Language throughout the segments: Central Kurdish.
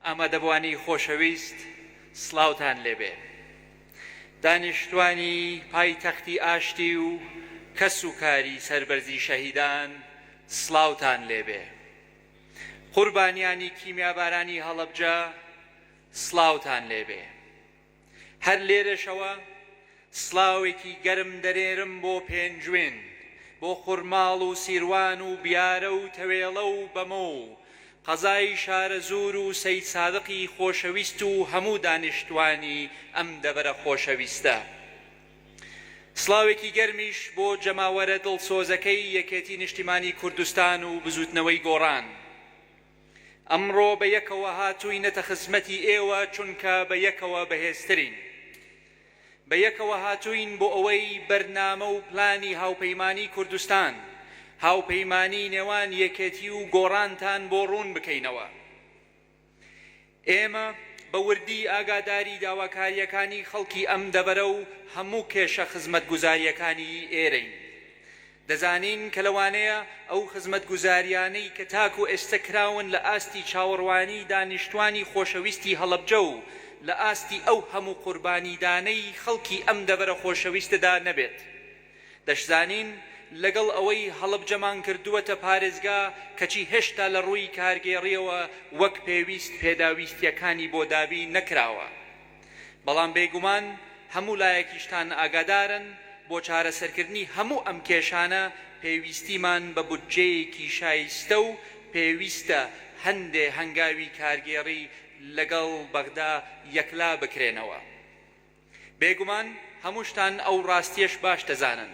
ئامادەبوانی خۆشەویست سڵاوتان لێبێ. دانیشتوانی پایتەختی ئاشتی و کەس و کاری سەربەرزی شەهیدان سڵاوتان لێبێ. قوربانیانی کیمیابارانی هەڵەبجە سڵاوتان لێبێ. هەر لێرەشەوە سڵاوێکی گەرم دەرێرم بۆ پێنجوێن، بۆ خوڕماڵ و سیروان و بیارە و تەوێڵە و بەمە و قەزای شارە زور و سەید سادقی خۆشەویست و هەموو دانیشتوانی ئەم دەبەرە خۆشەویستە. سڵاوێکی گەرمیش بۆ جەماوەرە دڵسۆزەکەی یەکێتی نیشتیمانی کوردستان و بزوتنەوەی گۆڕان. ئەمڕۆ بە یەکەوە هاتووینەتە خزمەتی ئێوە چونکە بە یەکەوە بەهێزترین. بە یەکەوە هاتووین بۆ ئەوەی بەرنامە و پلانی هاوپەیمانی کوردستان، هاوپەیمانی نێوان یەکێتی و گۆڕانتان بۆ ڕوون بکەینەوە. ئێمە بە وردی ئاگاداری داواکاریەکانی خەڵکی ئەم دەبەرە و هەموو کێشە خزمەتگوزاریەکانی ئێرەین. دەزانین کە لەوانەیە ئەو خزمەتگوزاریانەی کە تاکو ئێستەکراون لە ئاستی چاوەڕوانی دانیشتوانی خۆشەویستی هەڵەبجە و لە ئاستی ئەو هەموو قوربانیدانەی خەڵکی ئەم دەبەرە خۆشەویستەدا نەبێت. دەشزانین لەگەڵ ئەوەی هەڵەبجەمان کردووەتە پارێزگا کەچی هێشتا لە ڕووی کارگێڕیەوە وەک پێویست پێداویستیەکانی بۆ دابی نەکراوە. بەڵام بێگومان هەموو لایەکیشتان ئاگادارن بۆ چارەسەرکردنی هەموو ئەم کێشانە پێویستیمان بە بودجەیەکی شایستە و پێویستە هەندێ هەنگاوی کارگێڕی لەگەڵ بەغدا یەکلا بکرێنەوە. بێگومان هەمووشتان ئەو ڕاستیەش باش دەزانن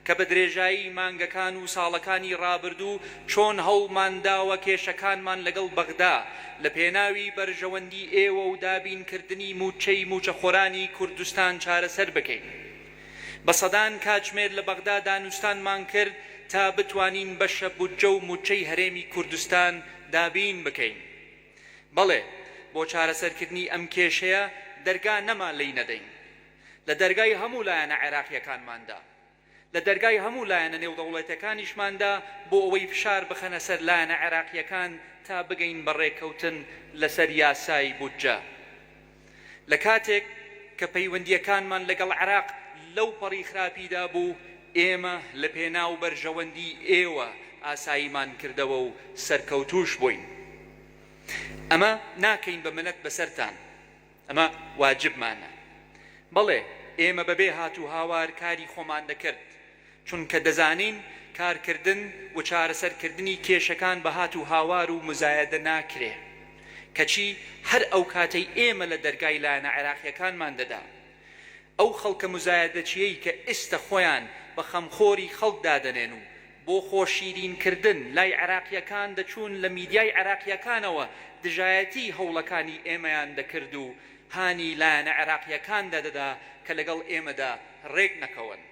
کە بە درێژایی مانگەکان و ساڵەکانی ڕابردوو چۆن هەوڵمانداوە کێشەکانمان لەگەڵ بەغدا لە پێناوی بەرژەوەندی ئێوە و دابینکردنی موچەی موچەخۆرانی کوردستان چارەسەر بکەین. بە سەدان کاتژمێر لە بەغدا دانوستانمان کرد تا بتوانین بەشە بودجە و موچەی هەرێمی کوردستان دابین بکەین. بەڵێ بۆ چارەسەرکردنی ئەم کێشەیە دەرگا نەما لی نەدەین. لە دەرگای هەموو لایەنە عێراقیەکانماندا، لە دەرگای هەموو لایەنە نێودەوڵەتەکانیشماندا بۆ ئەوەی فشار بخەنە سەر لایەنە عێراقیەکان تا بگەین بە ڕێکەوتن لەسەر یاسای بودجە. لە کاتێک کە پەیوەندیەکانمان لەگەڵ عێراق لەو پەڕی خراپیدا بوو، ئێمە لە پێناو بەرژەوەندی ئێوە ئاساییمان کردەوە و سەرکەوتوش بووین. ئەمە ناکەین بە منەت بەسەرتان، ئەمە واجبمانە. بەڵێ ئێمە بەبێ هاتوو هاوار کاری خۆمان دەکرد، چونکە دەزانین کارکردن و چارەسەرکردنی کێشەکان بە هاتوو هاوار و مزایەدە ناکرێ، کەچی هەر ئەو کاتەی ئێمە لە دەرگای لایەنە عێراقیەکانمان دەدا ئەو خەڵکە مزایەدەچیەی کە ئێستا خۆیان بە خەمخۆری خەڵک دادەنێن و بۆ خۆشیرینکردن لای عێراقیەکان دەچوون لە میدیای عێراقیەکانەوە دژایەتی هەوڵەکانی ئێمەیان دەکرد و هانی لایەنە عێراقیەکان دەدەدا کە لەگەڵ ئێمەدا ڕێک نەکەون.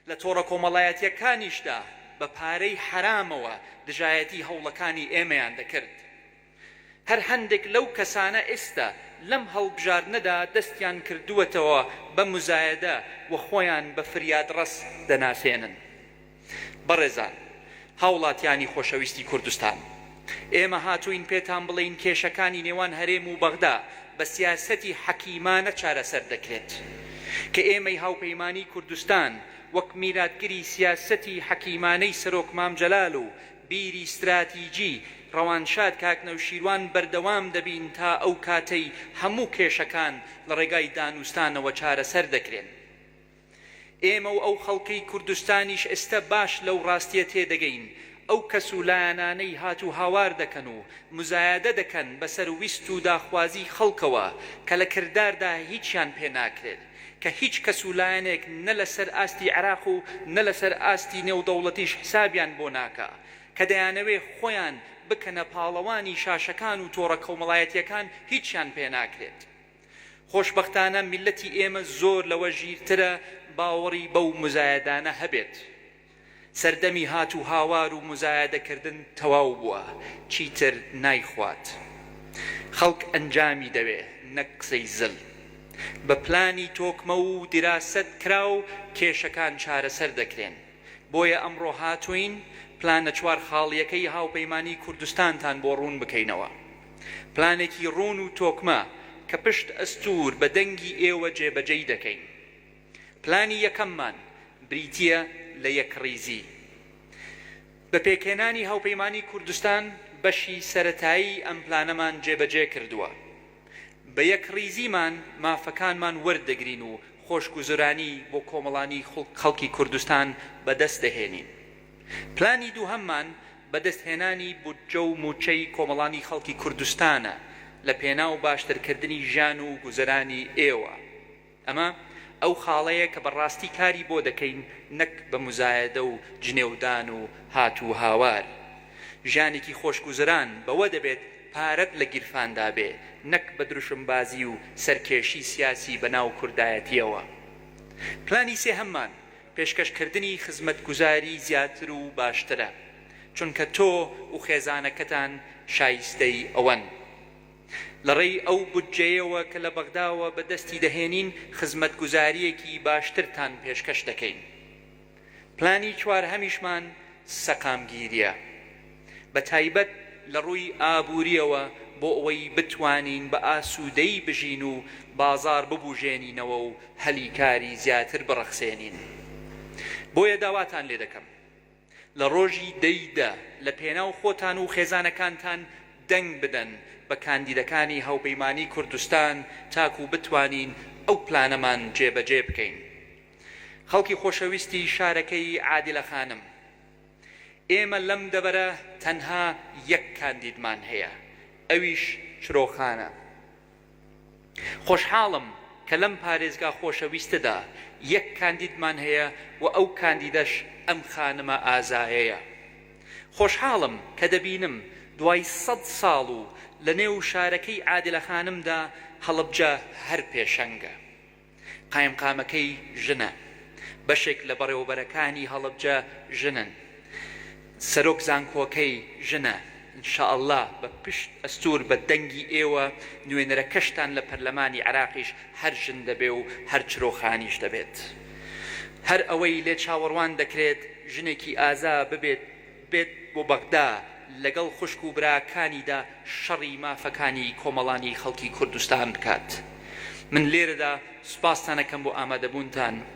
لە تۆڕە کۆمەڵایەتیەکانیشدا بە پارەی حرامەوە دژایەتی هەوڵەکانی ئێمەیان دەکرد. هەر هەندێک لەو کەسانە ئێستا لەم هەڵبژاردنەدا دەستیان کردووەتەوە بە مزایەدە و خۆیان بە فریادڕەس دەناسێنن. بەڕێزان، هاوڵاتیانی خۆشەویستی کوردستان، ئێمە هاتووین پێتان بڵێین کێشەکانی نێوان هەرێم و بەغدا بە سیاسەتی حەکیمانە چارەسەر دەکرێت کە ئێمەی هاوپەیمانی کوردستان وەک میراتگری سیاسەتی حەکیمانەی سەرۆک مام جەلال و بیری استراتیجی ڕەوانشاد کاک نەوشیروان بەردەوام دەبین تا ئەو کاتەی هەموو کێشەکان لە ڕێگای دانوستانەوە چارەسەر دەکرێن. ئێمە و ئەو خەڵکەی کوردستانیش ئێستا باش لەو ڕاستیە تێدەگەین ئەو کەس و لایەنانەی هاتوو هاوار دەکەن و مزایەدە دەکەن بەسەر ویست و داخوازی خەڵکەوە کە لە کرداردا هیچیان پێ ناکرێت، کە هیچ کەس و لایەنێک نە لەسەر ئاستی عێراق و نە لەسەر ئاستی نێودەوڵەتیش حسابیان بۆ ناکە، کە دەیانەوێ خۆیان بکەنە پاڵەوانی شاشەکان و تۆڕە کۆمەڵایەتیەکان هیچیان پێ ناکرێت. خۆشبەختانە میلەتی ئێمە زۆر لەوە ژیرترە باوەڕی بەو مزایەدانە هەبێت. سەردەمی هاتوو هاوار و مزایەدەکردن تەواو بووە، چیتر نایخوات. خەڵک ئەنجامی دەوێ نەک قسەی زل. بە پلانی تۆکمە و دیراست کرا و کێشەکان چارەسەر دەکرێن. بۆیە ئەمڕۆ هاتوین پلانە چوار خاڵیەکەی هاوپەیمانی کوردستانتان بۆ ڕوون بکەینەوە. پلانێکی ڕۆن و تۆکمە کە پشت ئەستور بە دەنگی ئێوە جێبەجێی دەکەین. پلانی یەکەممان بریتیە لە یەکڕیزی. بە پێکهێنانی هاوپەیمانی کوردستان بەشی سەرەتایی ئەم پلانەمان جێبەجێ کردووە. بە یەکڕیزیمان مافەکانمان وەردەگرین و خۆشگوزرانی بۆ کۆمەڵانی خەڵکی کوردستان بەدەست دەهێنین. پلانی دووهەممان بەدەستهێنانی بودجە و موچەی کۆمەڵانی خەڵکی کوردستانە لە پێناو باشترکردنی ژیان و گوزەرانی ئێوە. ئەمە ئەو خاڵەیە کە بەڕاستی کاری بۆ دەکەین، نەک بە مزایەدە و جنێودان و هات و هاوار. ژیانێکی خۆشگوزەران بەوە دەبێت پارەت لە گیرفاندا بێ، نەک بە دروشمبازی و سەرکێشی سیاسی بەناو کوردایەتیەوە. پلانی سێهەممان پێشکەشکردنی خزمەتگوزاری زیاتر و باشترە، چونکە تۆ و خێزانەکەتان شایستەی ئەوەن. لەڕێی ئەو بودجەیەوە کە لە بەغداوە بەدەستی دەهێنین، خزمەتگوزاریەکی باشترتان پێشکەش دەکەین. پلانی چوارهەمیشمان سەقامگیریە، بە تایبەت لە ڕووی ئابووریەوە بۆ ئەوەی بتوانین بە ئاسوودەی بژین و بازار ببوژێنینەوە و هەلیکاری زیاتر بڕەخسێنین. بۆیە داواتان لێ دەکەم لە ڕۆژی دەیدا لە پێناو خۆتان و خێزانەکانتان دەنگ بدەن بە کاندیدەکانی هاوپەیمانی کوردستان تاکو بتوانین ئەو پلانەمان جێبەجێ بکەین. خەڵکی خۆشەویستی شارەکەی عادیلە خانم، ئێمە لەم دەبەرە تەنها یەک کاندیدمان هەیە، ئەویش چرۆخانە. خۆشحاڵم کە لەم پارێزگا خۆشەویستەدا یەک کاندیدمان هەیە و ئەو کاندیدەش ئەم خانمە ئازایەیە. خۆشحاڵم کە دەبینم دوای 100 ساڵ و لە نێو شارەکەی عادیلە خانمدا هەڵبجە هەر پێشەنگە. قایمقامەکەی ژنە، بەشێک لە بەڕێوەبەرەکانی هەڵبجە ژنن، سەرۆک زانکۆکەی ژنە. ئینشاءالله بە پشت ئەستور بە دەنگی ئێوە نوێنەرەکەشتان لە پەرلەمانی عراقیش هەر ژن دەبێ و هەر چرۆخانیش دەبێت. هەر ئەوەی لێ چاوەڕوان دەکرێت ژنێکی ئازا بێت بۆ بەغدا لەگەڵ خوشک و براکانیدا شەڕی مافەکانی کۆمەڵانی خەڵکی کوردستان بکات. من لێرەدا سوپاستان دەکەم بۆ ئامادەبوونتان